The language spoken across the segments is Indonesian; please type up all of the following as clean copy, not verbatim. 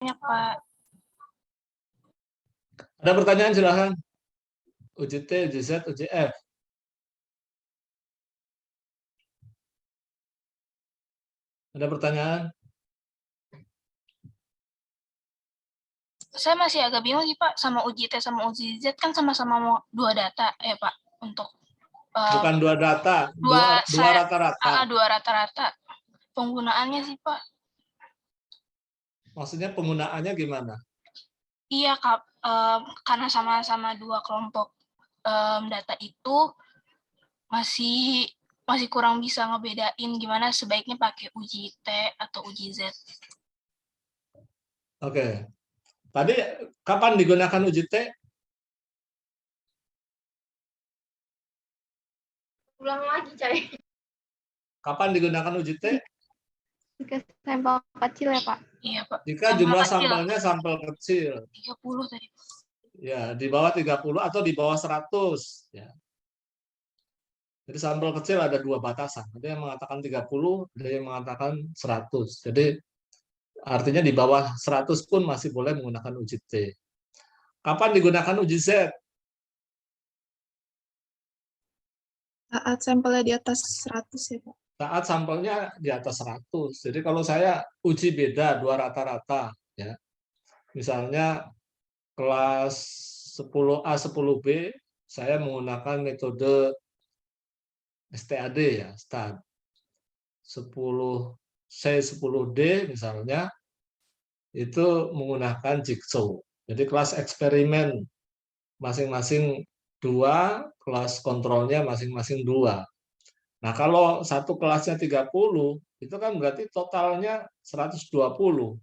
banyak, Pak. Ada pertanyaan silahkan. Uji T, uji Z, uji F. Ada pertanyaan? Saya masih agak bingung sih, Pak, sama uji T sama uji Z kan sama-sama dua data ya, Pak, untuk Bukan dua data, dua rata-rata. dua rata-rata. Penggunaannya sih, Pak. Maksudnya penggunaannya gimana? Iya, karena sama-sama dua kelompok data itu masih kurang bisa ngebedain gimana sebaiknya pakai uji T atau uji Z. Oke. Tadi kapan digunakan uji T? Ulang lagi, Cai. Kapan digunakan uji T? Jika sampel kecil ya, Pak? Iya, Pak. Jika jumlah sampelnya sampel kecil. 30 tadi. Ya, di bawah 30 atau di bawah 100. Ya. Jadi sampel kecil ada dua batasan. Ada yang mengatakan 30, ada yang mengatakan 100. Jadi artinya di bawah 100 pun masih boleh menggunakan uji T. Kapan digunakan uji Z? Saat sampelnya di atas 100 ya, Pak. Saat sampelnya di atas 100. Jadi kalau saya uji beda dua rata-rata, ya. Misalnya kelas 10A, 10B, saya menggunakan metode STAD ya, STAD. 10C, 10D misalnya, itu menggunakan jigsaw. Jadi kelas eksperimen masing-masing 2, kelas kontrolnya masing-masing 2. Nah, kalau satu kelasnya 30, itu kan berarti totalnya 120.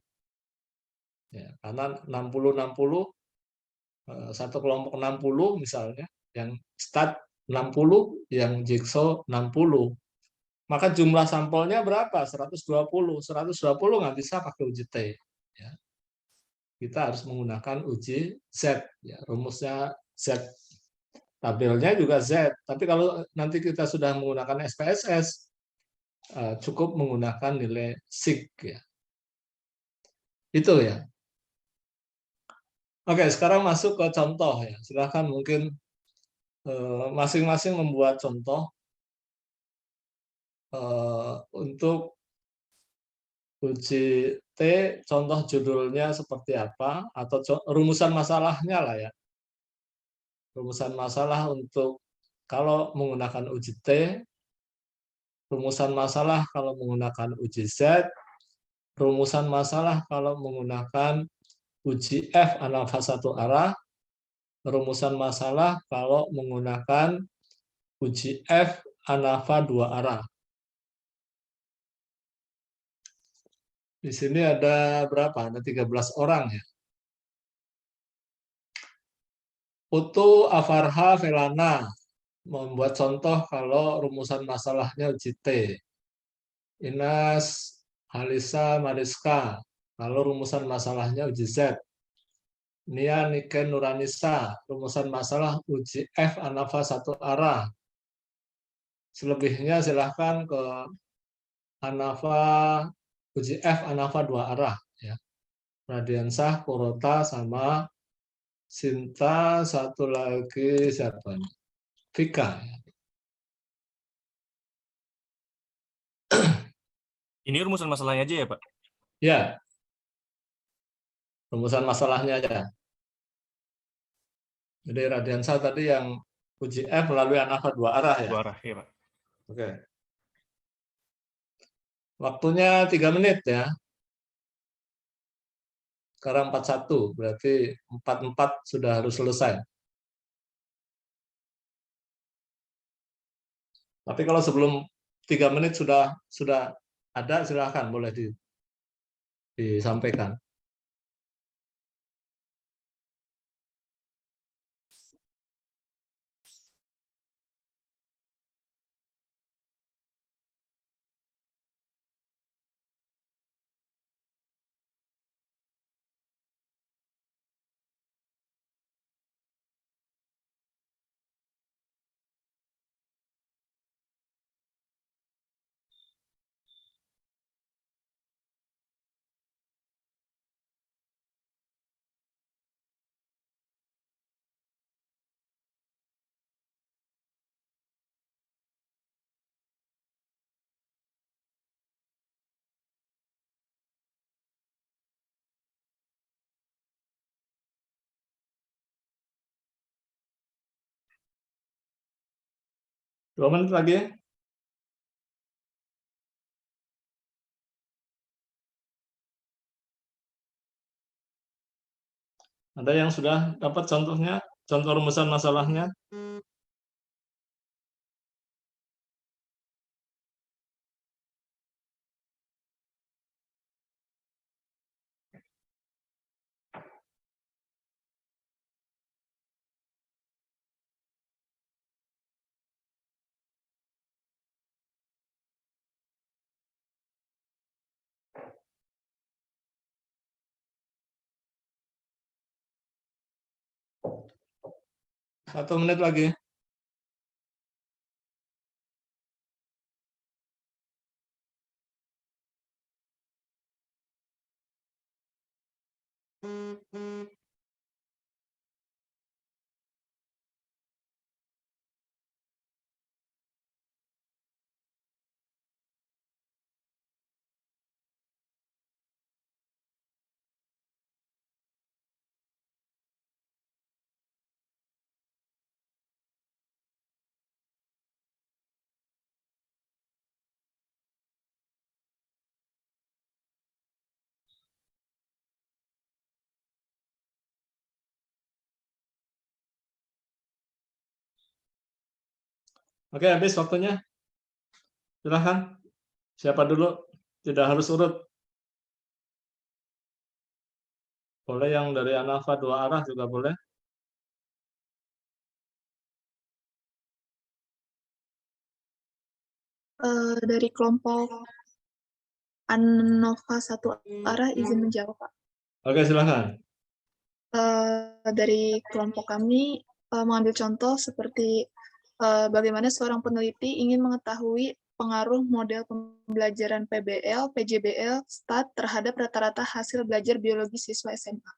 Ya, karena 60-60, satu kelompok 60 misalnya, yang stat 60, yang jigsaw 60. Maka jumlah sampelnya berapa? 120. 120 nggak bisa pakai uji T. Ya. Kita harus menggunakan uji Z. Ya, rumusnya Z. Tabelnya juga Z. Tapi kalau nanti kita sudah menggunakan SPSS, cukup menggunakan nilai sig. Ya. Itu ya. Oke, sekarang masuk ke contoh ya. Silakan mungkin masing-masing membuat contoh untuk uji T, contoh judulnya seperti apa, atau rumusan masalahnya lah ya. Rumusan masalah untuk kalau menggunakan uji T, rumusan masalah kalau menggunakan uji Z, rumusan masalah kalau menggunakan uji F analfa satu arah, rumusan masalah kalau menggunakan uji F analfa dua arah. Di sini ada berapa? Ada 13 orang ya. Putu Afarha Velana membuat contoh kalau rumusan masalahnya uji T. Inas Halisa Mariska kalau rumusan masalahnya uji Z. Nia Niken Nuranisa rumusan masalah uji F analfa satu arah. Selebihnya silahkan ke uji F analfa dua arah. Ya. Radiansah, Kurota, sama Sinta, satu lagi siapa nih? Vika. Ini rumusan masalahnya aja ya, Pak? Ya, rumusan masalahnya aja. Jadi radiansah tadi yang uji F melalui analfa dua arah ya? Dua arah, ya Pak. Oke. Waktunya 3 menit ya. Sekarang 41, berarti 44 sudah harus selesai. Tapi kalau sebelum 3 menit sudah ada, silakan boleh disampaikan. 2 menit lagi. Ada yang sudah dapat contohnya, contoh rumusan masalahnya? Satu menit lagi. Oke, habis waktunya. Silahkan. Siapa dulu? Tidak harus urut. Boleh yang dari analfa 2 arah juga boleh. Dari kelompok ANOVA 1 arah izin menjawab, Pak. Oke, silahkan. Dari kelompok kami mengambil contoh seperti bagaimana seorang peneliti ingin mengetahui pengaruh model pembelajaran PBL, PJBL, STAT terhadap rata-rata hasil belajar biologi siswa SMA.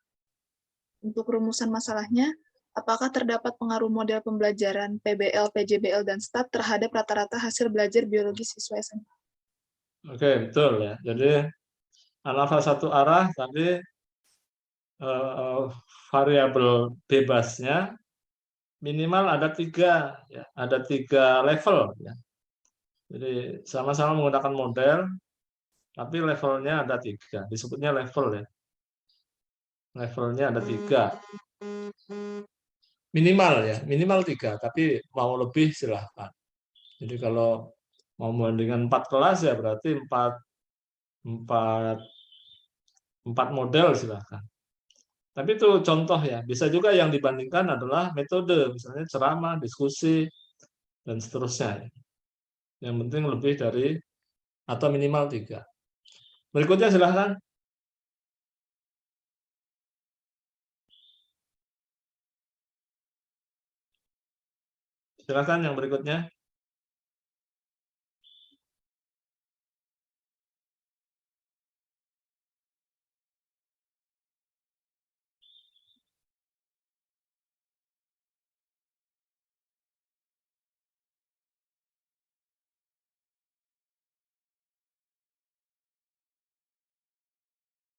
Untuk rumusan masalahnya, apakah terdapat pengaruh model pembelajaran PBL, PJBL, dan STAT terhadap rata-rata hasil belajar biologi siswa SMA? Oke, betul ya. Jadi analfa 1 arah tadi variabel bebasnya minimal ada 3, ya, ada 3 level. Ya. Jadi sama-sama menggunakan model, tapi levelnya ada 3. Disebutnya level ya. Levelnya ada 3. Minimal ya, minimal 3. Tapi mau lebih silahkan. Jadi kalau mau membandingkan 4 kelas ya berarti 4 model silahkan. Tapi itu contoh ya. Bisa juga yang dibandingkan adalah metode, misalnya ceramah, diskusi, dan seterusnya. Yang penting lebih dari atau minimal 3. Berikutnya silahkan. Silahkan yang berikutnya.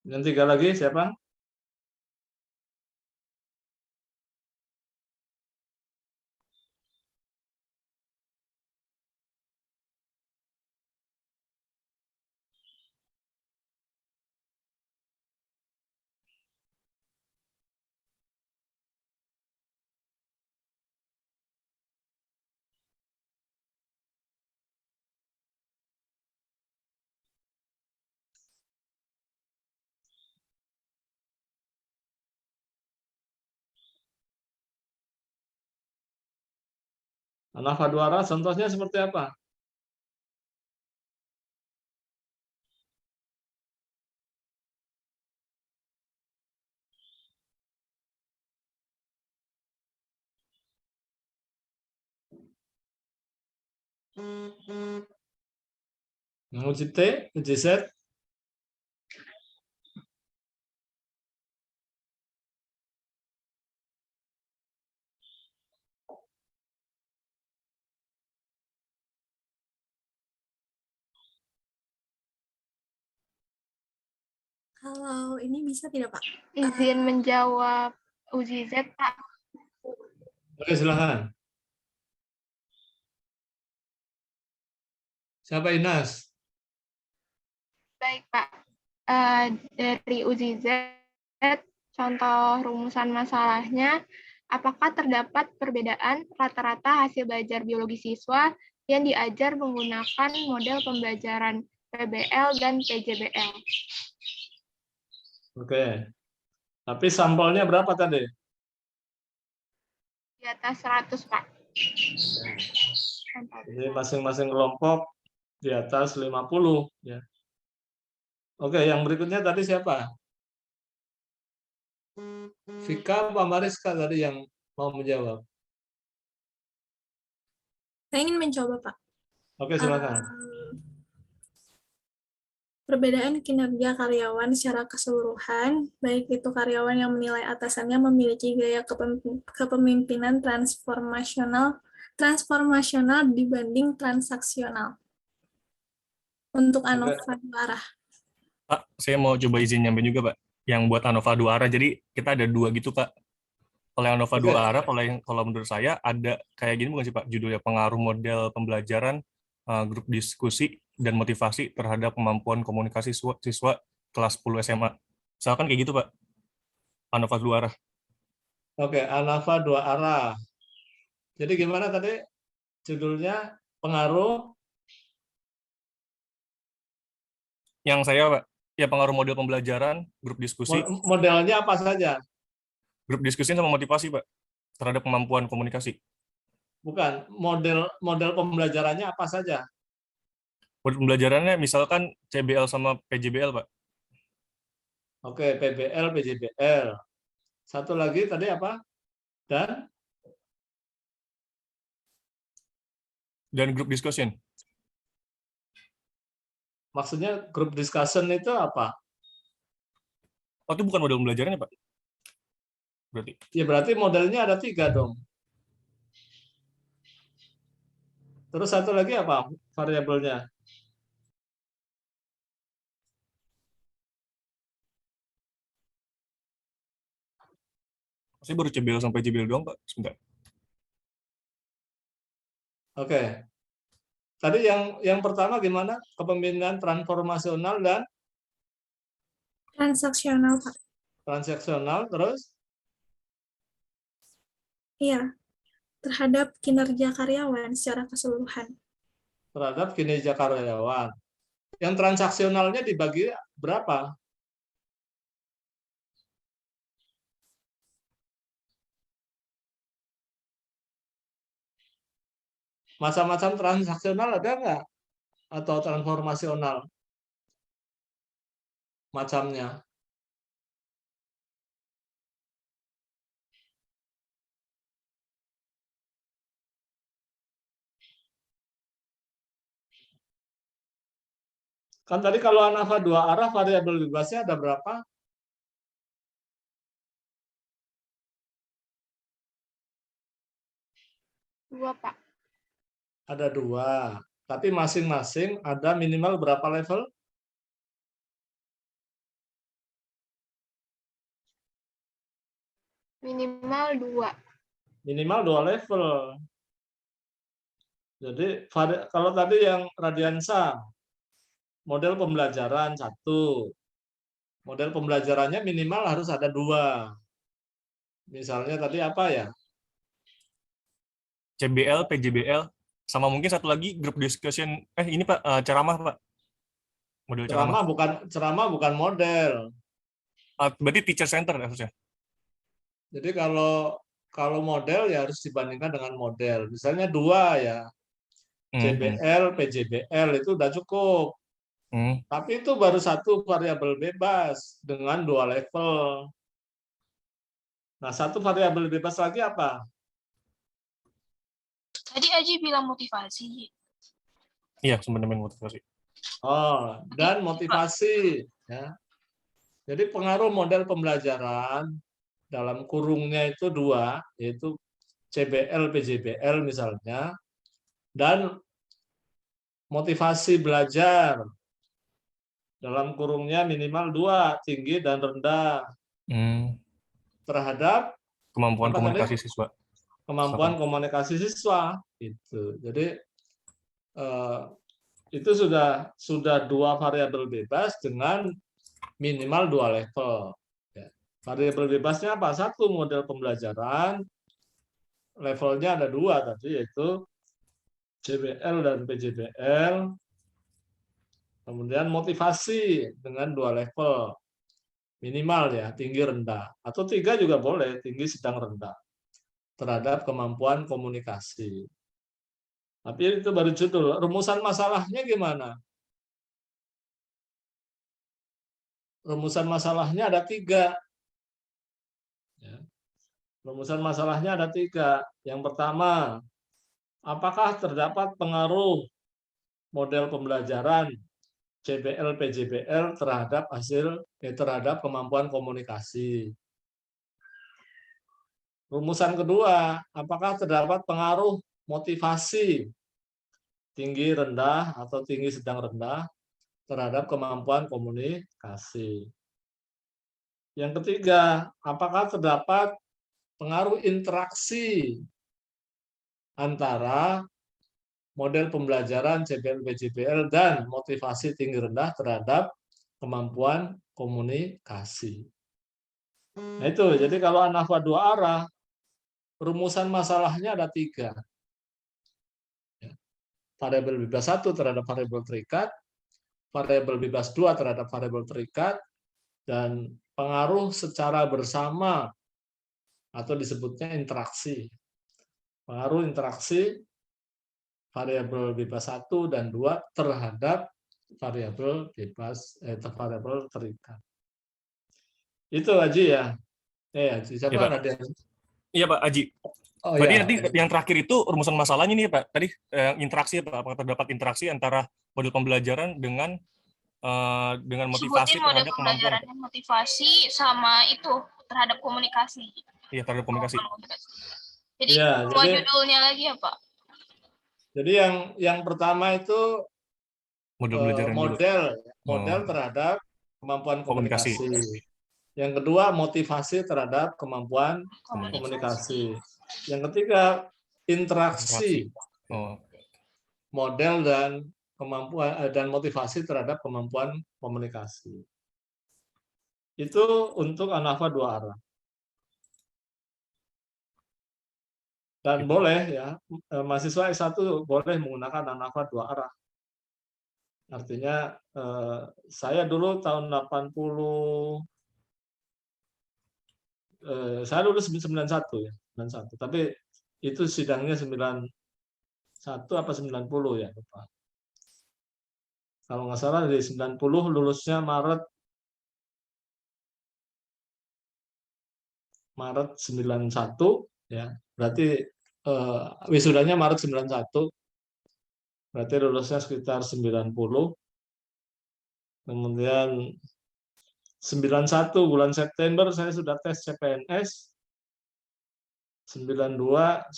Yang 3 lagi siapa? Analfa 2 arah contohnya seperti apa? Yang uji T, uji Z. Halo, ini bisa tidak, Pak? Izin menjawab uji Z, Pak. Oke, silahkan. Siapa Inas? Baik, Pak. Dari uji Z, contoh rumusan masalahnya, apakah terdapat perbedaan rata-rata hasil belajar biologi siswa yang diajar menggunakan model pembelajaran PBL dan PJBL? Oke. Tapi sampelnya berapa tadi? Di atas 100, Pak. Jadi masing-masing kelompok di atas 50 ya. Oke, yang berikutnya tadi siapa? Vika apa Mariska tadi yang mau menjawab? Saya ingin mencoba, Pak. Oke, silakan. Perbedaan kinerja karyawan secara keseluruhan, baik itu karyawan yang menilai atasannya memiliki gaya kepemimpinan transformasional dibanding transaksional. Untuk ANOVA dua arah. Pak, saya mau coba izin nyampe juga, Pak. Yang buat ANOVA dua arah, jadi kita ada dua gitu, Pak. Kalau yang ANOVA dua arah, kalau menurut saya ada kayak gini bukan sih, Pak? Judulnya pengaruh model pembelajaran, grup diskusi, dan motivasi terhadap kemampuan komunikasi siswa kelas 10 SMA. Misalkan kayak gitu, Pak. ANOVA dua arah. Oke, ANOVA dua arah. Jadi gimana tadi judulnya? Pengaruh? Yang saya, Pak, ya pengaruh model pembelajaran, grup diskusi. Modelnya apa saja? Grup diskusi sama motivasi, Pak, terhadap kemampuan komunikasi. Bukan, model pembelajarannya apa saja? Model pembelajarannya misalkan CBL sama PJBL, Pak. Oke, PBL, PJBL. Satu lagi tadi apa? Dan grup discussion. Maksudnya grup discussion itu apa? Oh, itu bukan model pembelajarannya, Pak? Berarti. Ya berarti modelnya ada 3 dong. Terus satu lagi apa variabelnya? Saya baru CBL sampai JBL doang, Pak. Sebentar. Oke. Tadi yang pertama gimana? Kepemimpinan transformasional dan Transaksional, Pak. transaksional, terus? Iya, terhadap kinerja karyawan secara keseluruhan. Terhadap kinerja karyawan. Yang transaksionalnya dibagi berapa? Macam-macam transaksional ada nggak? Atau transformasional? Macamnya. Kan tadi kalau ANOVA dua arah variabel bebasnya ada berapa? Dua, Pak. Ada 2. Tapi masing-masing ada minimal berapa level? Minimal 2. Minimal 2 level. Jadi kalau tadi yang Radiansa, model pembelajaran 1. Model pembelajarannya minimal harus ada 2. Misalnya tadi apa ya? CBL, PJBL, sama mungkin satu lagi grup discussion. Ini Pak, ceramah, Pak. Model ceramah. Ceramah bukan model. Berarti teacher center harusnya. Jadi kalau model ya harus dibandingkan dengan model. Misalnya 2 ya. CBL, PJBL itu udah cukup. Tapi itu baru satu variabel bebas dengan 2 level. Nah, satu variabel bebas lagi apa? Tadi Aji bilang motivasi. Iya, sebenarnya motivasi. Oh, dan motivasi. Ya. Jadi pengaruh model pembelajaran dalam kurungnya itu 2, yaitu CBL, PJBL misalnya, dan motivasi belajar dalam kurungnya minimal 2, tinggi dan rendah, terhadap kemampuan komunikasi siswa. Kemampuan komunikasi siswa. Gitu. Jadi itu sudah 2 variabel bebas dengan minimal 2 level. Ya. Variabel bebasnya apa? 1 model pembelajaran, levelnya ada 2 tadi, yaitu JBL dan PJBL. Kemudian motivasi dengan 2 level minimal ya, tinggi rendah, atau 3 juga boleh, tinggi sedang rendah, terhadap kemampuan komunikasi. Tapi itu baru judul. Rumusan masalahnya gimana? Rumusan masalahnya ada 3. Ya. Rumusan masalahnya ada 3. Yang pertama, apakah terdapat pengaruh model pembelajaran JBL PJBL terhadap terhadap kemampuan komunikasi? Rumusan kedua, apakah terdapat pengaruh motivasi tinggi rendah atau tinggi sedang rendah terhadap kemampuan komunikasi? Yang ketiga, apakah terdapat pengaruh interaksi antara model pembelajaran JBL PJBL dan motivasi tinggi rendah terhadap kemampuan komunikasi? Nah itu, jadi kalau ANAFA 2 arah, rumusan masalahnya ada 3. Variabel bebas 1 terhadap variabel terikat, variabel bebas 2 terhadap variabel terikat, dan pengaruh secara bersama atau disebutnya interaksi. Pengaruh interaksi variabel bebas 1 dan 2 terhadap variabel bebas variabel terikat. Itu Haji ya. Haji, siapa ya, tadi? Iya Pak Haji. Oh, Berarti ya. nanti yang terakhir itu rumusan masalahnya nih Pak. Tadi interaksi Pak. Apakah terdapat interaksi antara model pembelajaran dengan motivasi Sebutin model terhadap kemampuan? pembelajarannya, motivasi sama itu terhadap komunikasi. Iya, terhadap komunikasi. Jadi Ya, judulnya lagi ya Pak? Jadi yang pertama itu model terhadap kemampuan komunikasi. Yang kedua motivasi terhadap kemampuan komunikasi. Yang ketiga interaksi. Model dan kemampuan dan motivasi terhadap kemampuan komunikasi. Itu untuk ANAFA 2 arah. Dan boleh ya, mahasiswa S1 boleh menggunakan ANAFA 2 arah. Artinya saya dulu tahun 80, saya lulus 91 ya, 91. Tapi itu sidangnya 91 apa 90 ya, lupa. Kalau nggak salah dari 90 lulusnya Maret 91 ya. Berarti wisudanya Maret 91. Berarti lulusnya sekitar 90. Kemudian 91 bulan September saya sudah tes CPNS. 92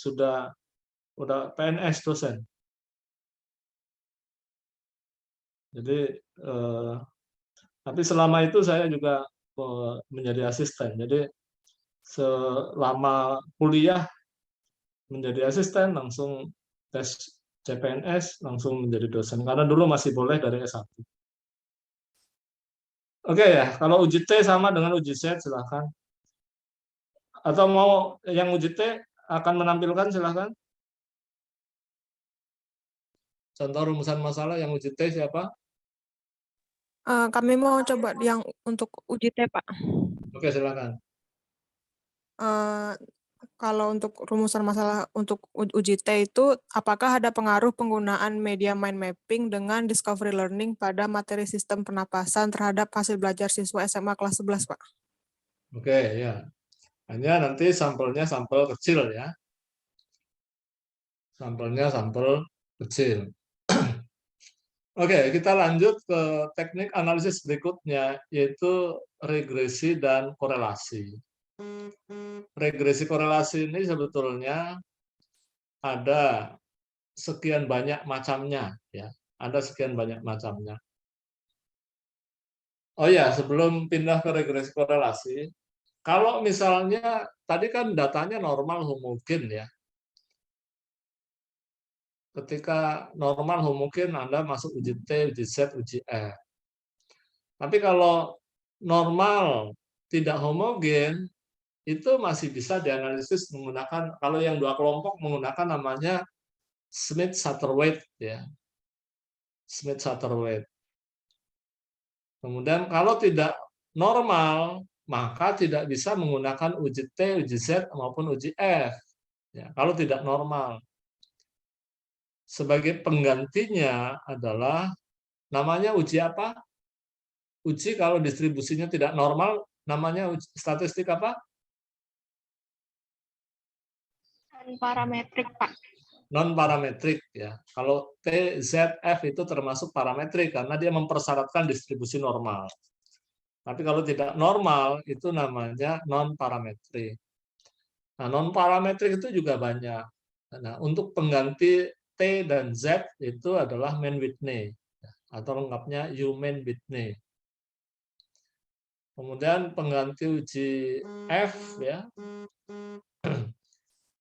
sudah PNS dosen. Jadi tapi selama itu saya juga menjadi asisten. Jadi selama kuliah menjadi asisten langsung tes CPNS langsung menjadi dosen karena dulu masih boleh dari S1. Oke ya, kalau uji T sama dengan uji Z silahkan. Atau mau yang uji T akan menampilkan silahkan. Contoh rumusan masalah yang uji T siapa? Kami mau coba yang untuk uji T, Pak. Oke, silakan. Kalau untuk rumusan masalah untuk uji T itu, apakah ada pengaruh penggunaan media mind mapping dengan discovery learning pada materi sistem pernapasan terhadap hasil belajar siswa SMA kelas 11, Pak? Oke, ya. Hanya nanti sampelnya sampel kecil ya. Sampelnya sampel kecil. Oke, kita lanjut ke teknik analisis berikutnya, yaitu regresi dan korelasi. Regresi korelasi ini sebetulnya ada sekian banyak macamnya, ya. Ada sekian banyak macamnya. Oh ya, sebelum pindah ke regresi korelasi, kalau misalnya tadi kan datanya normal homogen ya. ketika normal homogen Anda masuk uji T, uji Z, uji F. Tapi kalau normal tidak homogen, itu masih bisa dianalisis menggunakan, kalau yang dua kelompok menggunakan namanya Smith-Satterweight, ya. Smith-Satterweight. Kemudian kalau tidak normal, maka tidak bisa menggunakan uji T, uji Z, maupun uji F. Ya, kalau tidak normal. Sebagai penggantinya adalah, namanya uji apa? Uji kalau distribusinya tidak normal, namanya uji statistik apa? Parametrik, Pak. Non-parametrik, ya. Kalau T, Z, F itu termasuk parametrik karena dia mempersyaratkan distribusi normal. Tapi kalau tidak normal itu namanya non-parametrik. Nah, non-parametrik itu juga banyak. Nah, untuk pengganti T dan Z itu adalah Mann-Whitney, atau lengkapnya Human-Whitney. Kemudian pengganti uji F, ya,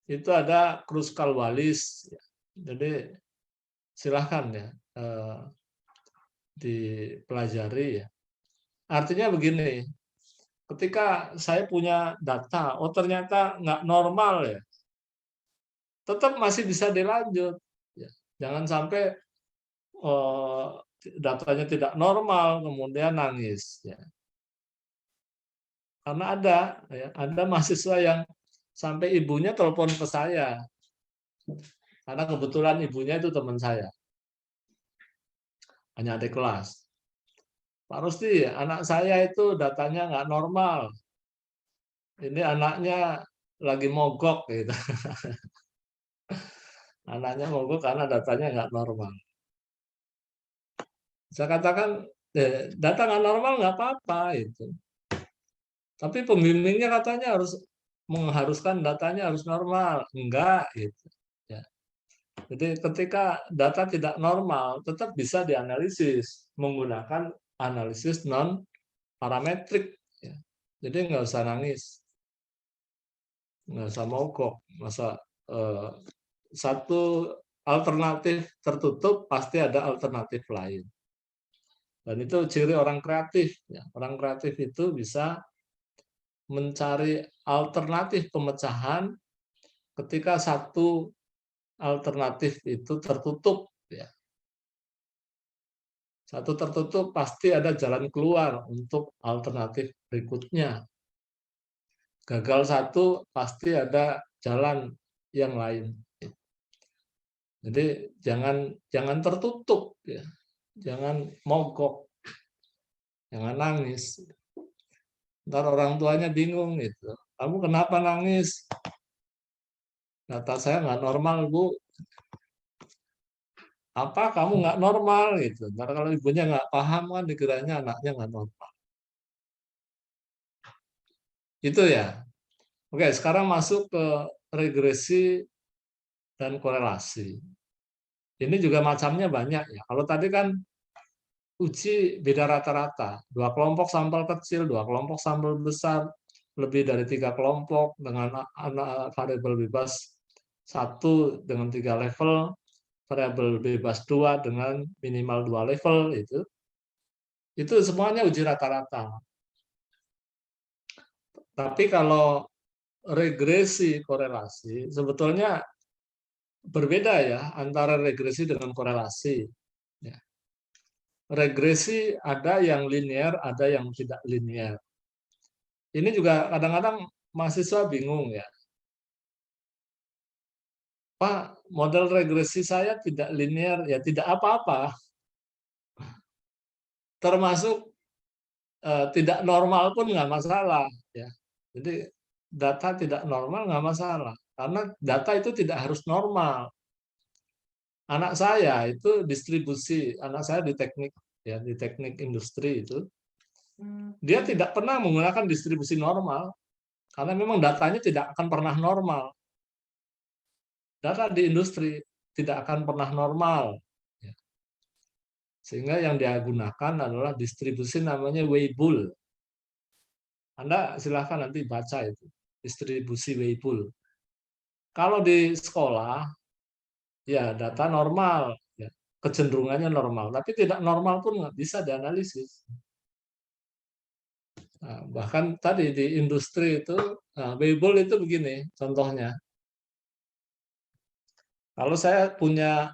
itu ada Kruskal-Wallis. Jadi silahkan ya dipelajari, ya. Artinya begini, ketika saya punya data, oh ternyata nggak normal, ya, tetap masih bisa dilanjut. Ya. Jangan sampai datanya tidak normal kemudian nangis. Ya. Karena ada mahasiswa yang sampai ibunya telepon ke saya, karena kebetulan ibunya itu teman saya, hanya adik kelas. Pak Rusdi, anak saya itu datanya nggak normal. Ini anaknya lagi mogok, gitu. Anaknya mogok karena datanya nggak normal. Saya katakan, data nggak normal nggak apa-apa itu. Tapi pembimbingnya katanya harus mengharuskan datanya harus normal. Enggak, gitu. Ya. Jadi ketika data tidak normal, tetap bisa dianalisis menggunakan analisis non-parametrik. Ya. Jadi nggak usah nangis. Nggak usah mogok. Masa satu alternatif tertutup, pasti ada alternatif lain. Dan itu ciri orang kreatif. Ya. Orang kreatif itu bisa mencari alternatif pemecahan ketika satu alternatif itu tertutup. Ya. Satu tertutup, pasti ada jalan keluar untuk alternatif berikutnya. Gagal satu, pasti ada jalan yang lain. Jadi jangan tertutup, ya. Jangan mogok, jangan nangis. Ntar orang tuanya bingung gitu. Kamu kenapa nangis? Data saya nggak normal, Bu. Apa kamu nggak normal gitu? Ntar kalau ibunya nggak paham kan dikiranya anaknya nggak normal. Itu ya. Oke, sekarang masuk ke regresi dan korelasi. Ini juga macamnya banyak ya. Kalau tadi kan uji beda rata-rata, 2 kelompok sampel kecil, 2 kelompok sampel besar, lebih dari 3 kelompok dengan variabel bebas 1 dengan 3 level, variabel bebas 2 dengan minimal 2 level, itu semuanya uji rata-rata. Tapi kalau regresi korelasi sebetulnya berbeda ya antara regresi dengan korelasi. Ya. Regresi ada yang linear, ada yang tidak linear. Ini juga kadang-kadang mahasiswa bingung ya. Pak, model regresi saya tidak linear, ya tidak apa-apa. Termasuk tidak normal pun nggak masalah. Ya. Jadi data tidak normal nggak masalah, karena data itu tidak harus normal. Anak saya itu distribusi, anak saya di teknik ya, di teknik industri itu, dia tidak pernah menggunakan distribusi normal karena memang datanya tidak akan pernah normal. Data di industri tidak akan pernah normal. Sehingga yang dia gunakan adalah distribusi namanya Weibull. Anda silahkan nanti baca itu, distribusi Weibull. Kalau di sekolah, ya data normal, ya, kecenderungannya normal, tapi tidak normal pun nggak bisa dianalisis. Nah, bahkan tadi di industri itu, Weibull itu begini contohnya. Kalau saya punya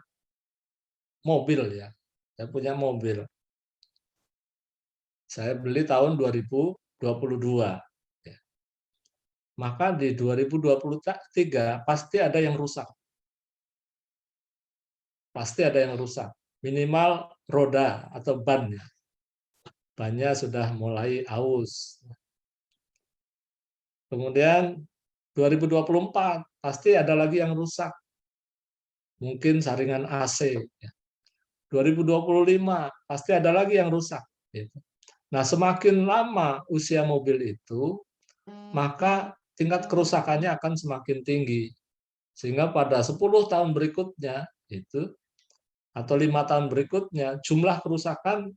mobil ya, saya punya mobil. Saya beli tahun 2022. Ya. Maka di 2023 pasti ada yang rusak. Pasti ada yang rusak. Minimal roda atau bannya. Bannya sudah mulai aus. Kemudian 2024 pasti ada lagi yang rusak. Mungkin saringan AC. 2025 pasti ada lagi yang rusak. Nah, semakin lama usia mobil itu, maka tingkat kerusakannya akan semakin tinggi. Sehingga pada 10 tahun berikutnya itu atau 5 tahun berikutnya jumlah kerusakan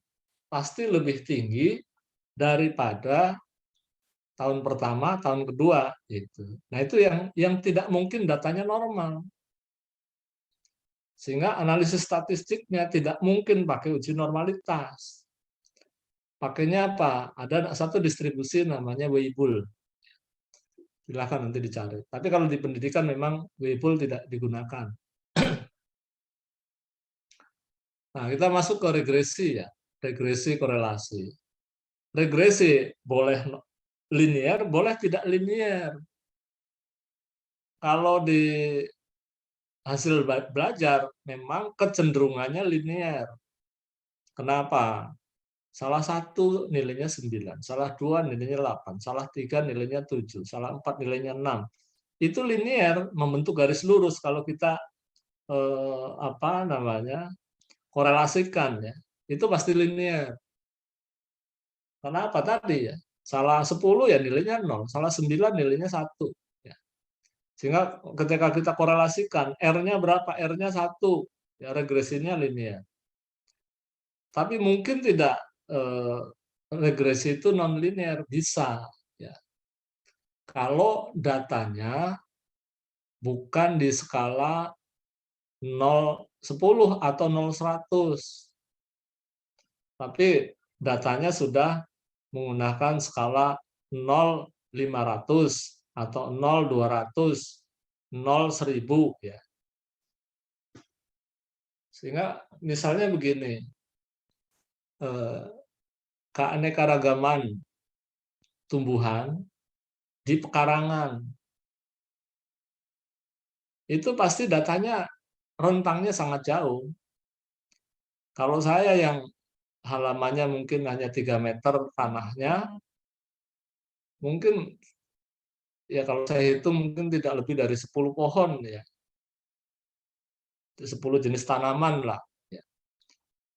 pasti lebih tinggi daripada tahun pertama, tahun kedua itu. Nah, itu yang tidak mungkin datanya normal. Sehingga analisis statistiknya tidak mungkin pakai uji normalitas. Pakainya apa? Ada satu distribusi namanya Weibull. Silakan nanti dicari. Tapi kalau di pendidikan memang Weibull tidak digunakan. Nah, kita masuk ke regresi ya. Regresi korelasi. Regresi boleh linear, boleh tidak linear. Kalau di hasil belajar memang kecenderungannya linear. Kenapa? Salah satu nilainya 9, salah 2 nilainya 8, salah 3 nilainya 7, salah 4 nilainya 6. Itu linear, membentuk garis lurus kalau kita korelasikan ya. Itu pasti linear. Kenapa tadi ya? Salah 10 ya nilainya 0, salah 9 nilainya 1. Ya. Sehingga ketika kita korelasikan, R-nya berapa? R-nya 1. Ya, regresinya linear. Tapi mungkin tidak regresi itu non-linear, bisa. Ya. Kalau datanya bukan di skala 0-10 atau 0-100. Tapi datanya sudah menggunakan skala 0-500 atau 0-200, 0-1000 ya. Sehingga misalnya begini, keanekaragaman tumbuhan di pekarangan itu pasti datanya rentangnya sangat jauh. Kalau saya yang halamannya mungkin hanya 3 meter tanahnya, mungkin ya kalau saya hitung mungkin tidak lebih dari 10 pohon ya. 10 jenis tanaman lah. Ya.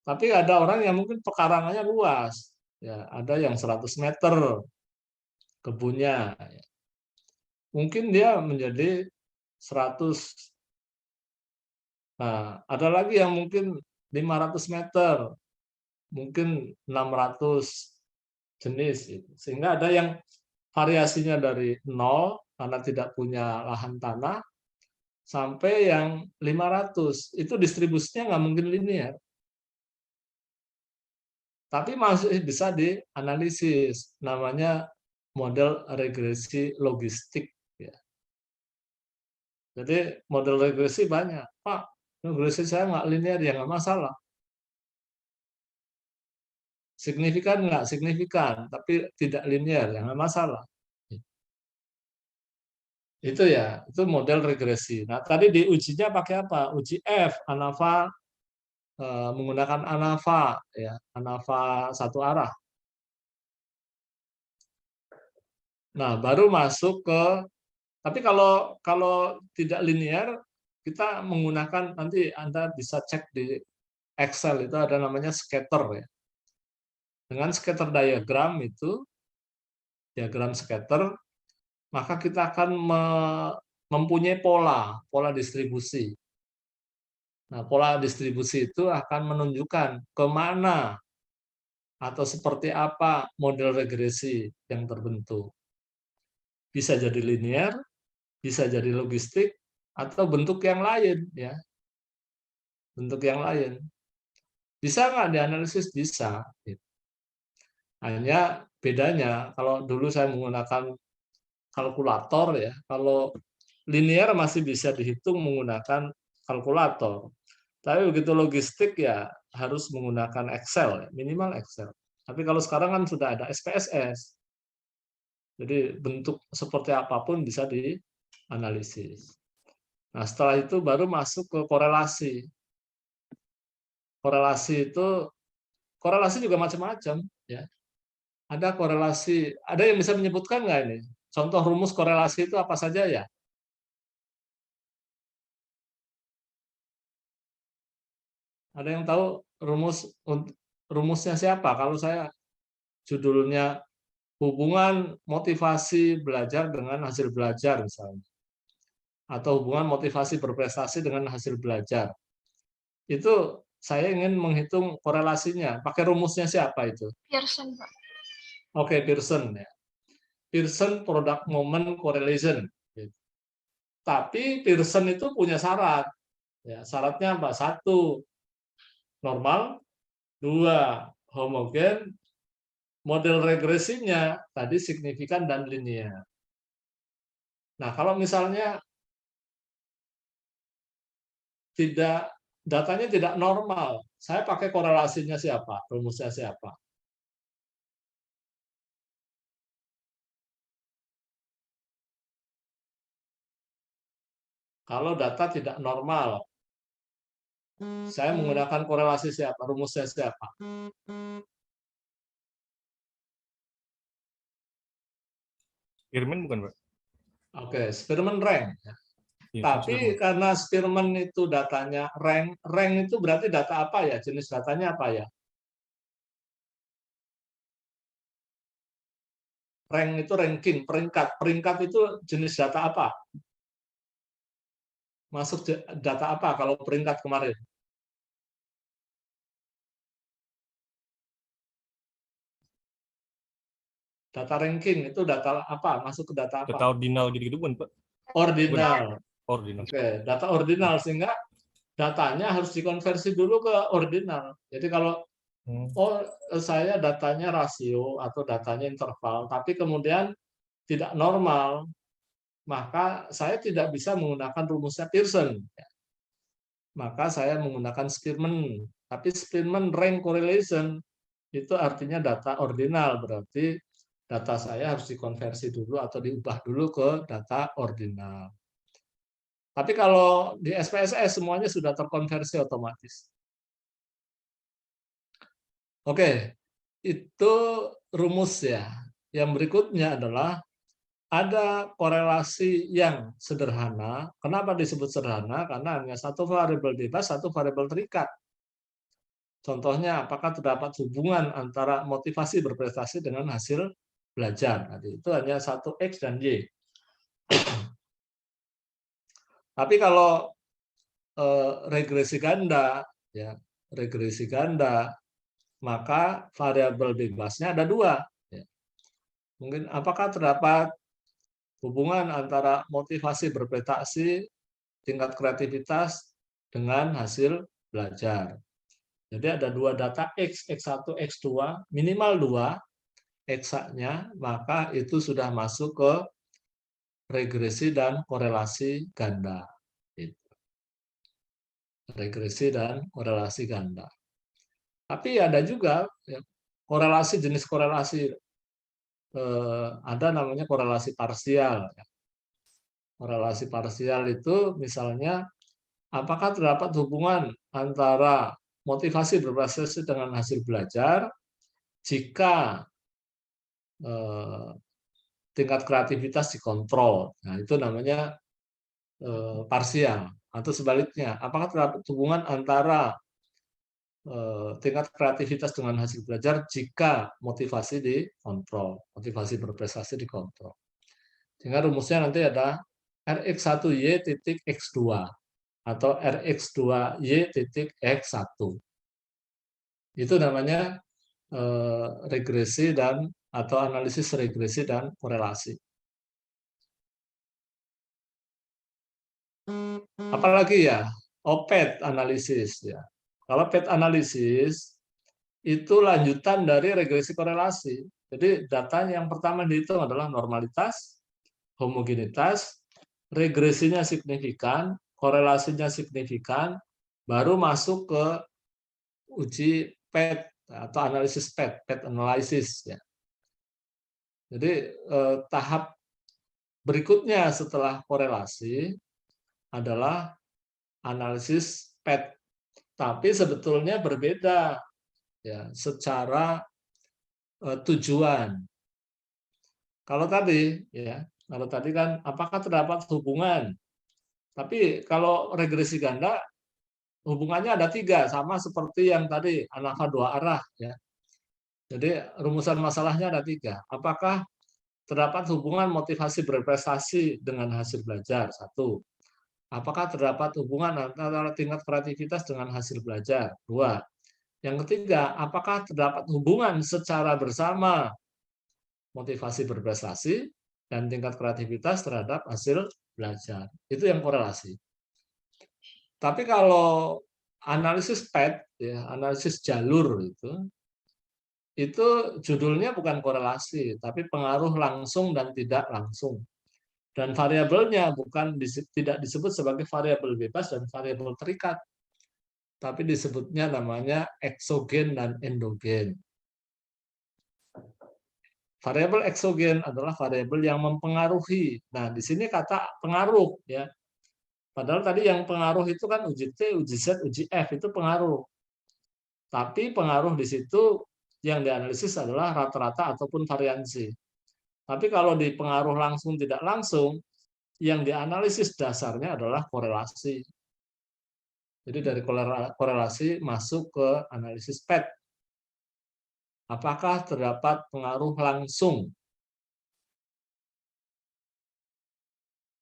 Tapi ada orang yang mungkin pekarangannya luas. Ya, ada yang 100 meter kebunnya. Ya. Mungkin dia menjadi 100. Nah, ada lagi yang mungkin 500 meter. Mungkin 600 jenis. Sehingga ada yang variasinya dari 0 karena tidak punya lahan tanah sampai yang 500. Itu distribusinya nggak mungkin linear. Tapi masih bisa dianalisis. Namanya model regresi logistik. Ya. Jadi model regresi banyak. Pak, regresi saya nggak linear, ya nggak masalah. Signifikan nggak? Signifikan, tapi tidak linear, ya nggak masalah. Itu ya, itu model regresi. Nah, tadi diujinya pakai apa? Uji F, ANAVA, menggunakan ANAVA, ya, ANAVA satu arah. Nah, baru masuk ke, tapi kalau tidak linear, kita menggunakan, nanti Anda bisa cek di Excel, itu ada namanya scatter. Ya. Dengan scatter diagram itu, diagram scatter, maka kita akan mempunyai pola distribusi. Nah, pola distribusi itu akan menunjukkan kemana atau seperti apa model regresi yang terbentuk. Bisa jadi linear, bisa jadi logistik, atau bentuk yang lain. Ya. bentuk yang lain. Bisa nggak dianalisis? Bisa. Hanya bedanya, kalau dulu saya menggunakan kalkulator ya, kalau linear masih bisa dihitung menggunakan kalkulator. Tapi begitu logistik ya harus menggunakan Excel, minimal Excel. Tapi kalau sekarang kan sudah ada SPSS. Jadi bentuk seperti apapun bisa dianalisis. Nah, setelah itu baru masuk ke korelasi. Korelasi juga macam-macam ya. Ada korelasi, ada yang bisa menyebutkan nggak ini? Contoh rumus korelasi itu apa saja ya? Ada yang tahu rumusnya siapa? Kalau saya judulnya hubungan motivasi belajar dengan hasil belajar misalnya. Atau hubungan motivasi berprestasi dengan hasil belajar. Itu saya ingin menghitung korelasinya. Pakai rumusnya siapa itu? Pearson, Pak. Oke, Pearson ya. Pearson product moment correlation. Tapi Pearson itu punya syarat. Ya, syaratnya apa? 1, normal. 2, homogen. Model regresinya tadi signifikan dan linear. Nah, kalau misalnya datanya tidak normal, saya pakai korelasinya siapa? Rumusnya siapa? Kalau data tidak normal, saya menggunakan korelasi siapa? Rumusnya siapa? Spearman bukan, Pak? Oke, Spearman rank. Iya, Tapi Spearman. karena Spearman itu datanya rank itu berarti data apa ya? Jenis datanya apa ya? Rank itu ranking, peringkat. Peringkat itu jenis data apa? Masuk data apa kalau peringkat kemarin? Data ranking itu data apa? Masuk ke data apa? Data ordinal gitu-gitu bukan, Pak? Ordinal. Ordinal. Oke, data ordinal sehingga datanya harus dikonversi dulu ke ordinal. Jadi kalau saya datanya rasio atau datanya interval, tapi kemudian tidak normal, maka saya tidak bisa menggunakan rumusnya Pearson. Maka saya menggunakan Spearman. Tapi Spearman rank correlation itu artinya data ordinal, berarti data saya harus dikonversi dulu atau diubah dulu ke data ordinal. Tapi kalau di SPSS semuanya sudah terkonversi otomatis. Oke, itu rumus ya. Yang berikutnya adalah ada korelasi yang sederhana. Kenapa disebut sederhana? Karena hanya satu variabel bebas, satu variabel terikat. Contohnya, apakah terdapat hubungan antara motivasi berprestasi dengan hasil belajar? Itu hanya satu X dan Y. Tapi kalau regresi ganda, ya regresi ganda, maka variabel bebasnya ada 2. Ya. Mungkin apakah terdapat hubungan antara motivasi berprestasi, tingkat kreativitas dengan hasil belajar. Jadi ada 2 data X, X1, X2, minimal 2 X-nya, maka itu sudah masuk ke regresi dan korelasi ganda. Regresi dan korelasi ganda. Tapi ada juga korelasi, jenis korelasi, ada namanya korelasi parsial. Korelasi parsial itu misalnya, apakah terdapat hubungan antara motivasi berprestasi dengan hasil belajar jika tingkat kreativitas dikontrol. Nah, itu namanya parsial. Atau sebaliknya, apakah terdapat hubungan antara tingkat kreativitas dengan hasil belajar jika motivasi dikontrol, motivasi berprestasi dikontrol. Sehingga rumusnya nanti ada Rx1Y titik X2 atau Rx2Y titik X1. Itu namanya regresi dan atau analisis regresi dan korelasi. Apalagi ya? PET analisis ya. Kalau PET analisis itu lanjutan dari regresi korelasi. Jadi data yang pertama dihitung adalah normalitas, homogenitas, regresinya signifikan, korelasinya signifikan, baru masuk ke uji PET atau analisis PET, PET analysis ya. Jadi tahap berikutnya setelah korelasi adalah analisis PET. Tapi sebetulnya berbeda ya secara tujuan. Kalau tadi kan apakah terdapat hubungan? Tapi kalau regresi ganda hubungannya ada 3, sama seperti yang tadi ANAFA 2 arah ya. Jadi rumusan masalahnya ada 3. Apakah terdapat hubungan motivasi berprestasi dengan hasil belajar? 1. Apakah terdapat hubungan antara tingkat kreativitas dengan hasil belajar? 2. Yang ketiga, apakah terdapat hubungan secara bersama motivasi berprestasi dan tingkat kreativitas terhadap hasil belajar? Itu yang korelasi. Tapi kalau analisis PET, ya, analisis jalur itu judulnya bukan korelasi, tapi pengaruh langsung dan tidak langsung. Dan variabelnya tidak disebut sebagai variabel bebas dan variabel terikat, tapi disebutnya namanya eksogen dan endogen. Variabel eksogen adalah variabel yang mempengaruhi. Nah, di sini kata pengaruh ya. Padahal tadi yang pengaruh itu kan uji T, uji Z, uji F itu pengaruh. Tapi pengaruh di situ yang dianalisis adalah rata-rata ataupun variansi. Tapi kalau di pengaruh langsung tidak langsung, yang dianalisis dasarnya adalah korelasi. Jadi dari korelasi masuk ke analisis PET. Apakah terdapat pengaruh langsung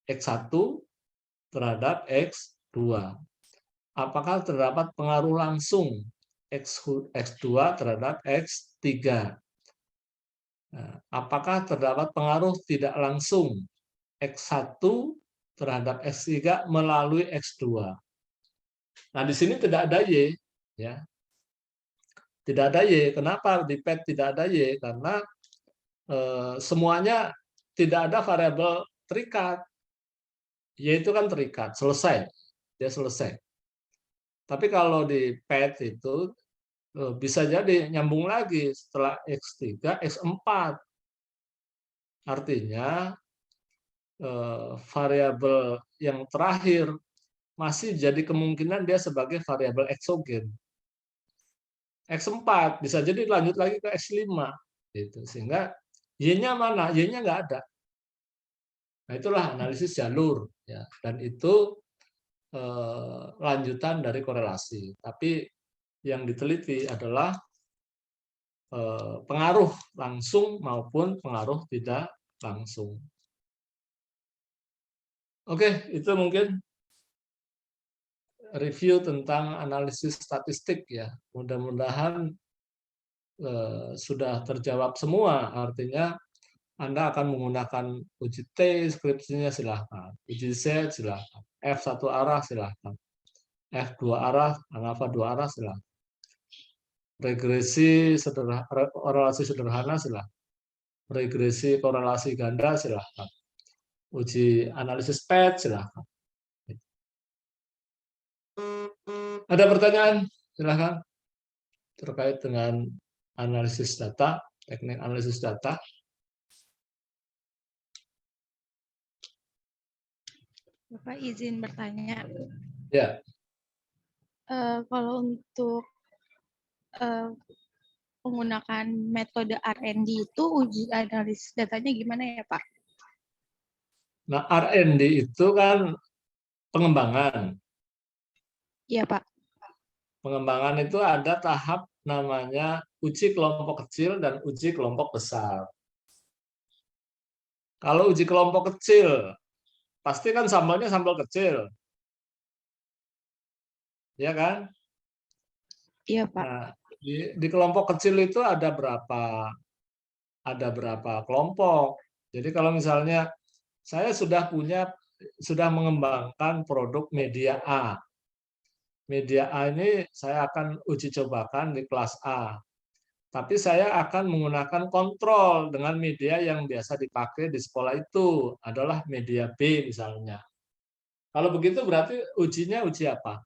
X1 terhadap X2? Apakah terdapat pengaruh langsung X2 terhadap X3? Apakah terdapat pengaruh tidak langsung X1 terhadap X3 melalui X2? Nah, di sini tidak ada Y, ya. Tidak ada Y. Kenapa di PET tidak ada Y? Karena semuanya tidak ada variabel terikat. Y itu kan terikat, selesai. Dia selesai. Tapi kalau di PET itu bisa jadi nyambung lagi setelah X3, X4. Artinya variabel yang terakhir masih jadi kemungkinan dia sebagai variabel eksogen. X4 bisa jadi lanjut lagi ke X5 gitu. Sehingga Y-nya mana? Y-nya nggak ada. Nah, itulah analisis jalur ya. Dan itu lanjutan dari korelasi. Tapi yang diteliti adalah pengaruh langsung maupun pengaruh tidak langsung. Oke, itu mungkin review tentang analisis statistik ya. Mudah-mudahan sudah terjawab semua. Artinya Anda akan menggunakan uji T, skripsinya silahkan. Uji Z silahkan. F1 arah silahkan. F2 arah, ANAFA 2 arah silahkan. Regresi korelasi sederhana silahkan. Regresi korelasi ganda silahkan. Uji analisis PET silahkan. Ada pertanyaan? Silahkan. Terkait dengan analisis data, teknik analisis data. Bapak izin bertanya. Ya. Kalau untuk menggunakan metode R&D itu uji analisis datanya gimana ya, Pak? Nah, R&D itu kan pengembangan. Iya, Pak. Pengembangan itu ada tahap namanya uji kelompok kecil dan uji kelompok besar. Kalau uji kelompok kecil, pasti kan sambalnya sambal kecil. Ya kan? Iya, Pak. Nah, di kelompok kecil itu ada berapa kelompok. Jadi kalau misalnya saya sudah mengembangkan produk media A. media A ini saya akan uji cobakan di kelas A. Tapi saya akan menggunakan kontrol dengan media yang biasa dipakai di sekolah itu adalah media B misalnya. Kalau begitu berarti ujinya uji apa?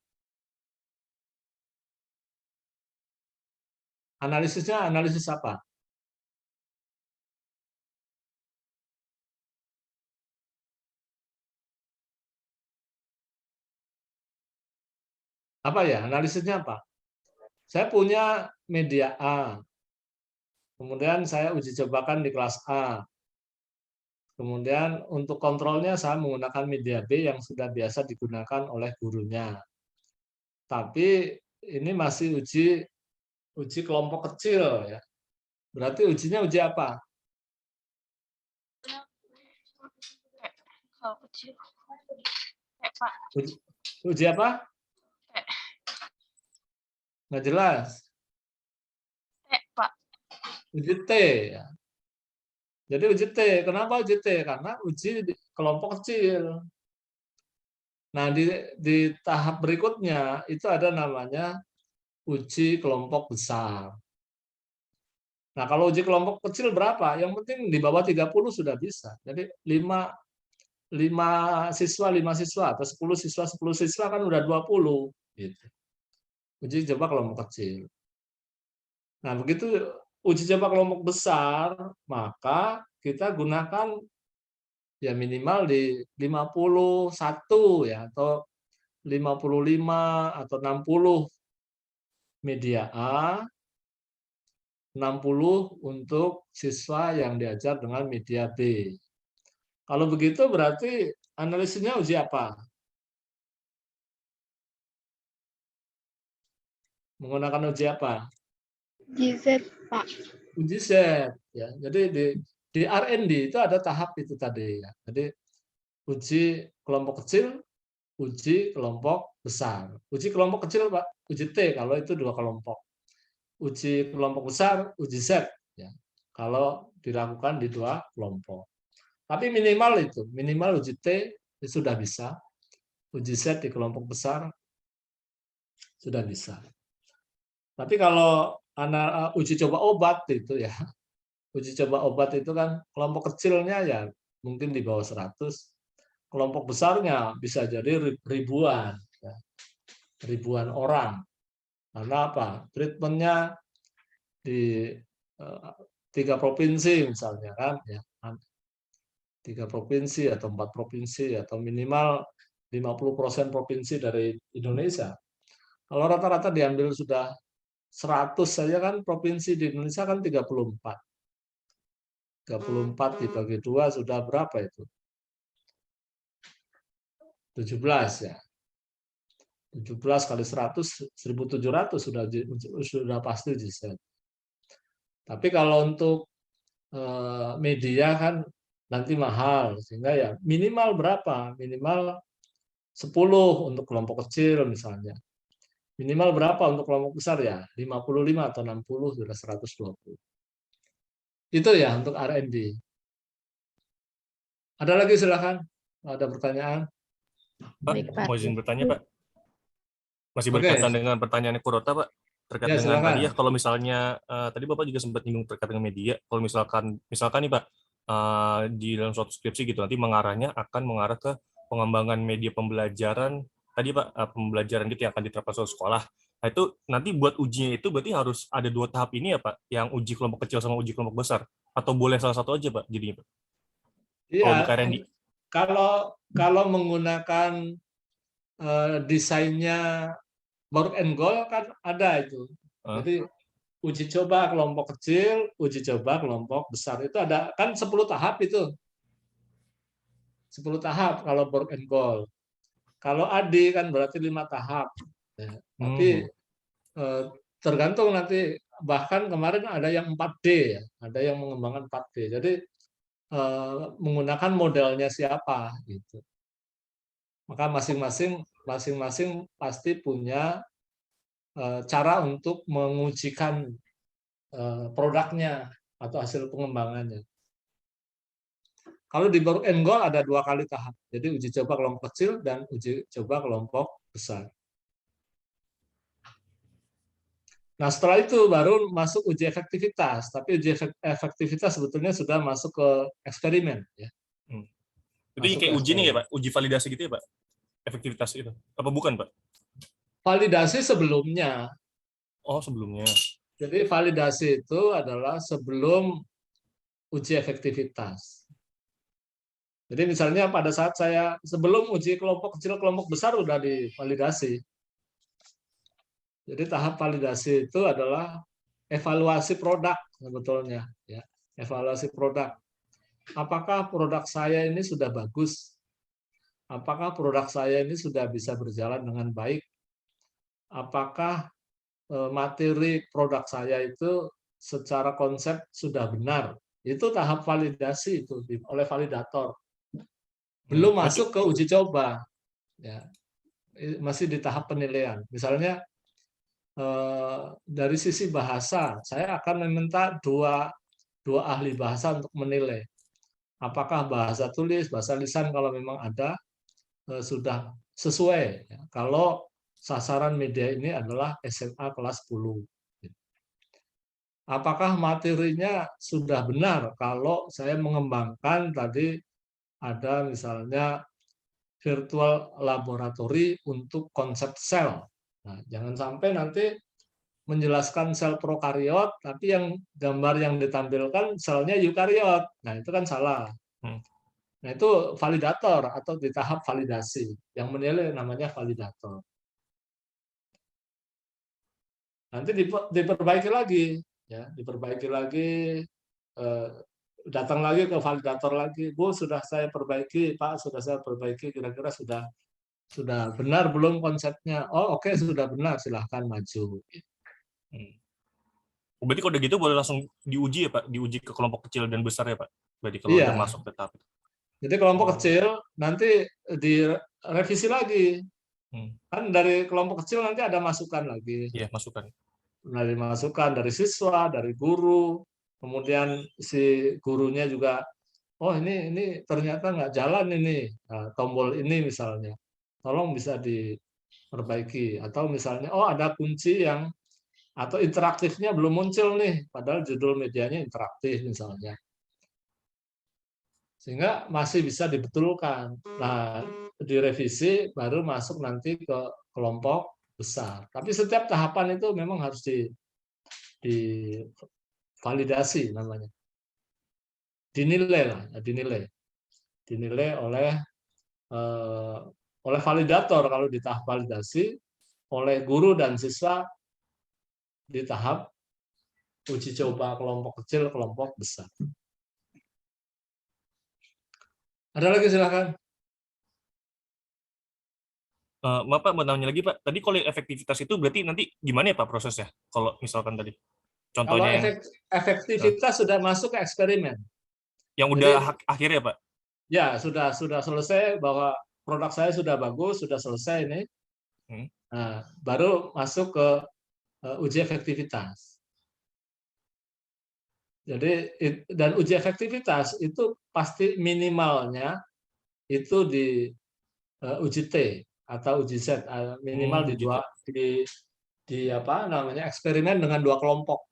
Analisisnya analisis apa? Apa ya? Analisisnya apa? Saya punya media A. Kemudian saya uji cobakan di kelas A. Kemudian untuk kontrolnya saya menggunakan media B yang sudah biasa digunakan oleh gurunya. Tapi ini masih uji kelompok kecil ya. Berarti ujinya uji apa? Kalau kecil. Pak. Uji apa? Nggak jelas. Pak. Uji T ya. Jadi uji T. Kenapa uji T? Karena uji di kelompok kecil. Nah, di tahap berikutnya itu ada namanya uji kelompok besar. Nah, kalau uji kelompok kecil berapa? Yang penting di bawah 30 sudah bisa. Jadi 5 siswa, 5 siswa, atau 10 siswa kan udah 20. Gitu. Uji coba kelompok kecil. Nah, begitu uji coba kelompok besar, maka kita gunakan ya minimal di 51 ya, atau 55 atau 60 media A, 60 untuk siswa yang diajar dengan media B. Kalau begitu berarti analisisnya uji apa? Menggunakan uji apa? Uji Z, Pak. Uji Z ya. Jadi di R&D itu ada tahap itu tadi ya. Jadi uji kelompok kecil, uji kelompok besar. Uji kelompok kecil Pak, uji T kalau itu 2 kelompok. Uji kelompok besar, uji Z ya. Kalau dilakukan di 2 kelompok. Tapi minimal itu, minimal uji T itu sudah bisa. Uji Z di kelompok besar sudah bisa. Tapi kalau uji coba obat itu ya, uji coba obat itu kan kelompok kecilnya ya mungkin di bawah 100, kelompok besarnya bisa jadi ribuan, ya. Ribuan orang. Karena apa? Treatmentnya di 3 provinsi misalnya kan, ya. 3 provinsi atau 4 provinsi atau minimal 50% provinsi dari Indonesia. Kalau rata-rata diambil sudah 100 saja kan provinsi di Indonesia kan 34. 34 dibagi 2 sudah berapa itu? 17 ya. 17 kali 100, 1.700 sudah pasti uji Z. Tapi kalau untuk media kan nanti mahal, sehingga ya minimal berapa? Minimal 10 untuk kelompok kecil misalnya. Minimal berapa untuk kelompok besar ya? 55 atau 60 sudah 120. Itu ya untuk R&D. Ada lagi silakan. Ada pertanyaan? Pak, mau izin bertanya, Pak? Masih berkaitan dengan pertanyaan Kurota, Pak. Terkait Ya, dengan silakan. tadi ya, kalau misalnya tadi Bapak juga sempat nyinggung terkait dengan media. Kalau misalkan nih Pak, di dalam suatu skripsi gitu nanti akan mengarah ke pengembangan media pembelajaran tadi Pak, pembelajaran gitu yang akan diterapkan suatu sekolah. Nah itu nanti buat ujinya itu berarti harus ada 2 tahap ini ya Pak, yang uji kelompok kecil sama uji kelompok besar, atau boleh salah satu aja Pak jadinya Pak? Iya, untuk R&D. Kalau menggunakan desainnya Borg and Goal kan ada itu. Jadi uji coba kelompok kecil, uji coba kelompok besar. Itu ada kan 10 tahap itu. 10 tahap kalau Borg and Goal. Kalau AD kan berarti 5 tahap. Ya, tapi tergantung nanti, bahkan kemarin ada yang 4D ya, ada yang mengembangkan 4D. Jadi menggunakan modelnya siapa gitu. Maka masing-masing pasti punya cara untuk mengujikan produknya atau hasil pengembangannya. Kalau di Borg and Goal ada 2 kali tahap. Jadi uji coba kelompok kecil dan uji coba kelompok besar. Nah, setelah itu baru masuk uji efektivitas, tapi uji efektivitas sebetulnya sudah masuk ke eksperimen. Ya. Itu Masuk kayak ke uji nih ya eksperimen. Pak, uji validasi gitu ya Pak, efektivitas itu. Apa bukan Pak? Validasi sebelumnya. Oh sebelumnya. Jadi validasi itu adalah sebelum uji efektivitas. Jadi misalnya pada saat saya sebelum uji kelompok kecil, kelompok besar udah divalidasi. Jadi tahap validasi itu adalah evaluasi produk sebetulnya. Ya. Evaluasi produk. Apakah produk saya ini sudah bagus? Apakah produk saya ini sudah bisa berjalan dengan baik? Apakah materi produk saya itu secara konsep sudah benar? Itu tahap validasi itu oleh validator. Belum masuk ke uji coba. Ya. Masih di tahap penilaian. Misalnya dari sisi bahasa, saya akan meminta dua ahli bahasa untuk menilai. Apakah bahasa tulis, bahasa lisan kalau memang ada, sudah sesuai. Ya. Kalau sasaran media ini adalah SMA kelas 10. Apakah materinya sudah benar kalau saya mengembangkan tadi ada misalnya virtual laboratory untuk konsep sel. Nah, jangan sampai nanti menjelaskan sel prokariot, tapi yang gambar yang ditampilkan selnya eukariot. Nah, itu kan salah. Nah, itu validator atau di tahap validasi. Yang menilai namanya validator. Nanti diperbaiki lagi. Ya, diperbaiki lagi, datang lagi ke validator lagi. Bu, sudah saya perbaiki, Pak, sudah saya perbaiki, kira-kira sudah benar belum konsepnya? Oh, oke, sudah benar, silahkan maju. Berarti kalau udah gitu boleh langsung diuji ya Pak, diuji ke kelompok kecil dan besar ya Pak. Berarti kalau Iya. udah masuk ke tahap. Jadi kelompok kecil nanti direvisi lagi. Kan dari kelompok kecil nanti ada masukan lagi. Iya, masukan. Dari masukan dari siswa, dari guru, kemudian si gurunya juga, oh ini ternyata nggak jalan ini, nah, tombol ini misalnya, tolong bisa diperbaiki. Atau misalnya, oh ada kunci yang atau interaktifnya belum muncul nih, padahal judul medianya interaktif misalnya. Sehingga masih bisa dibetulkan. Nah, direvisi baru masuk nanti ke kelompok besar. Tapi setiap tahapan itu memang harus divalidasi namanya. Dinilai lah, dinilai oleh validator kalau di tahap validasi, oleh guru dan siswa di tahap uji coba kelompok kecil, kelompok besar. Ada lagi silakan. Maaf Pak, mau nanya lagi Pak. Tadi kalau efektivitas itu berarti nanti gimana ya Pak prosesnya? Kalau misalkan tadi contohnya kalau efektivitas sudah masuk ke eksperimen. Yang udah akhir ya Pak? Ya, sudah selesai bahwa produk saya sudah bagus, sudah selesai ini. Nah, baru masuk ke uji efektivitas. Jadi dan uji efektivitas itu pasti minimalnya itu di uji T atau uji Z, minimal di apa namanya eksperimen dengan 2 kelompok.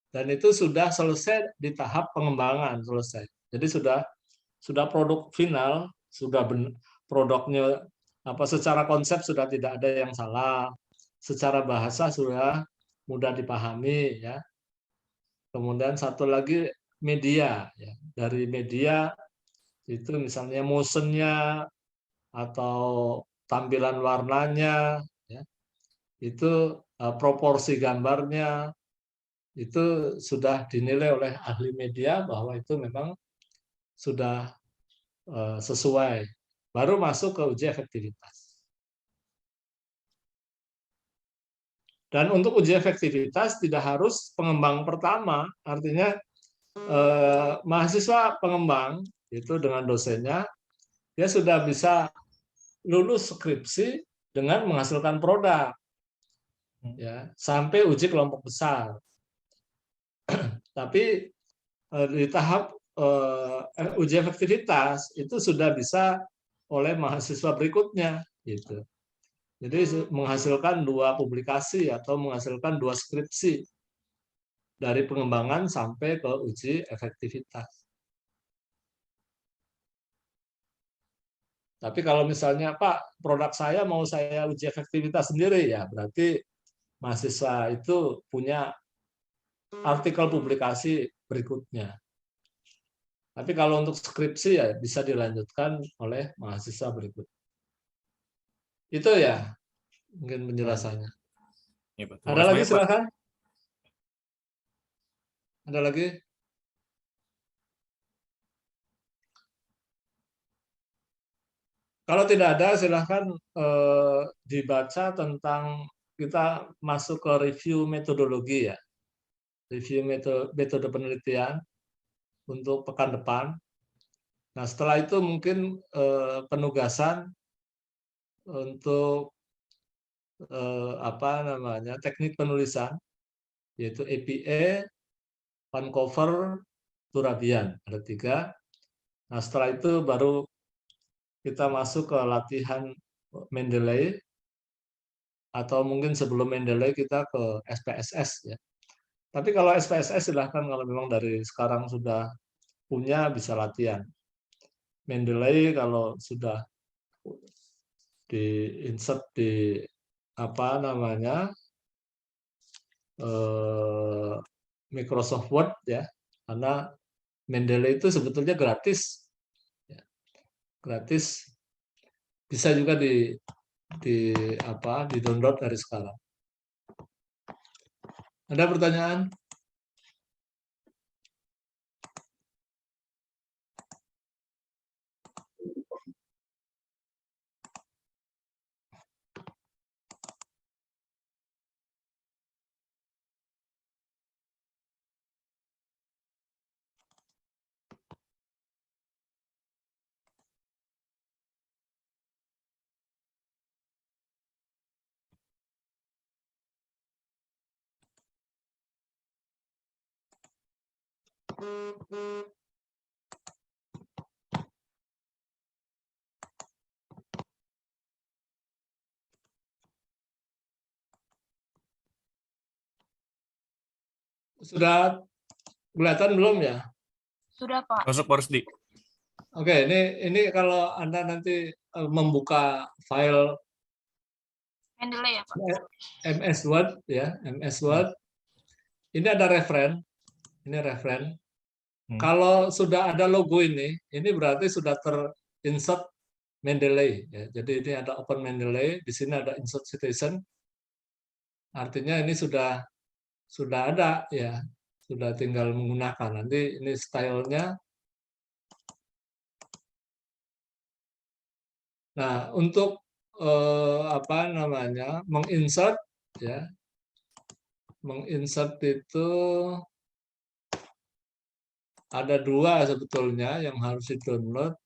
Dan itu sudah selesai di tahap pengembangan selesai. Jadi sudah produk final, sudah produknya apa secara konsep sudah tidak ada yang salah, secara bahasa sudah mudah dipahami ya. Kemudian satu lagi media ya. Dari media itu misalnya motionnya atau tampilan warnanya ya. Itu proporsi gambarnya itu sudah dinilai oleh ahli media bahwa itu memang sudah sesuai. Baru masuk ke uji efektivitas. Dan untuk uji efektivitas tidak harus pengembang pertama, artinya mahasiswa pengembang itu dengan dosennya, dia sudah bisa lulus skripsi dengan menghasilkan produk, ya sampai uji kelompok besar. Tapi di tahap uji efektivitas itu sudah bisa oleh mahasiswa berikutnya, gitu. Jadi menghasilkan 2 publikasi atau menghasilkan 2 skripsi dari pengembangan sampai ke uji efektivitas. Tapi kalau misalnya, Pak, produk saya mau saya uji efektivitas sendiri, ya berarti mahasiswa itu punya artikel publikasi berikutnya. Tapi kalau untuk skripsi ya bisa dilanjutkan oleh mahasiswa berikut. Itu ya mungkin penjelasannya. Ya, Pak. Ada lagi Banyak, Pak. silakan. Ada lagi? Kalau tidak ada silahkan dibaca tentang kita masuk ke review metodologi ya. Review metode penelitian untuk pekan depan. Nah, setelah itu mungkin penugasan untuk teknik penulisan, yaitu APA, Vancouver, Turabian, ada 3. Nah, setelah itu baru kita masuk ke latihan Mendeley, atau mungkin sebelum Mendeley kita ke SPSS ya. Tapi kalau SPSS silahkan, kalau memang dari sekarang sudah punya bisa latihan. Mendeley kalau sudah di-insert di Microsoft Word ya, karena Mendeley itu sebetulnya gratis, ya. Gratis, bisa juga di-download dari sekarang. Ada pertanyaan? Sudah kelihatan belum ya? Sudah, Pak. Masuk, Pak Rusdi. Oke, ini kalau Anda nanti membuka file Mendeley ya, Pak. MS Word ya, MS Word. Ini ada referen. Ini referen. Kalau sudah ada logo ini berarti sudah terinsert Mendeley ya. Jadi ini ada Open Mendeley, di sini ada Insert Citation. Artinya ini sudah ada ya. Sudah tinggal menggunakan. Nanti ini stylenya. Nah, untuk menginsert ya. Menginsert itu ada 2 sebetulnya yang harus di-download.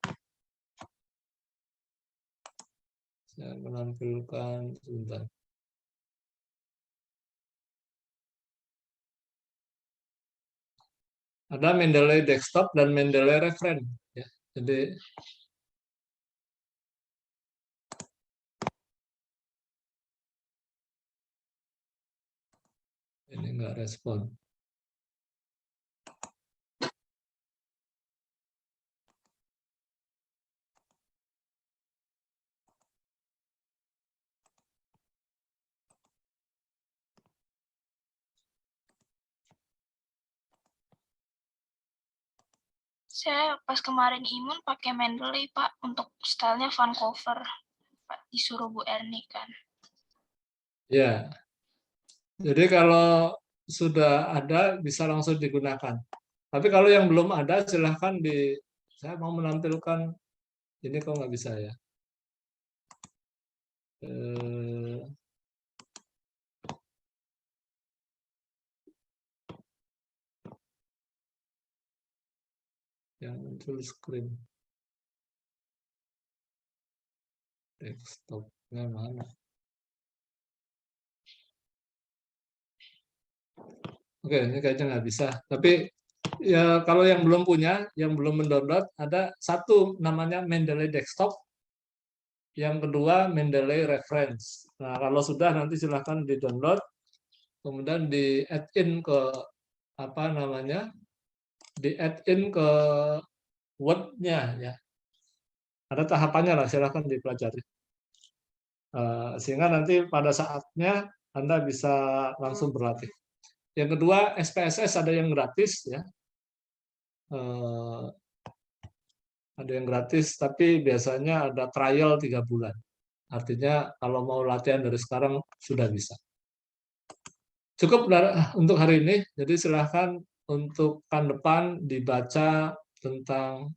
Saya menampilkan sebentar. Ada Mendeley Desktop dan Mendeley Referen ya. Jadi ini enggak respon. Saya pas kemarin imun pakai Mendeley, Pak, untuk stylenya Vancouver. Pak, disuruh Bu Erni kan. Ya. Jadi kalau sudah ada bisa langsung digunakan. Tapi kalau yang belum ada silahkan saya mau menampilkan ini kok nggak bisa ya. Yang full screen. Desktopnya mana? Oke, ini kayaknya nggak bisa. Tapi ya kalau yang belum punya, yang belum mendownload, ada satu namanya Mendeley Desktop. Yang kedua, Mendeley Reference. Nah, kalau sudah nanti silahkan di-download, kemudian di-add-in ke apa namanya? Di-add-in ke Word-nya ya. Ada tahapannya lah, silahkan dipelajari. Sehingga nanti pada saatnya Anda bisa langsung berlatih. Yang kedua, SPSS ada yang gratis ya. Ada yang gratis, tapi biasanya ada trial 3 bulan. Artinya kalau mau latihan dari sekarang sudah bisa. Cukup untuk hari ini, jadi silahkan untuk pekan depan dibaca tentang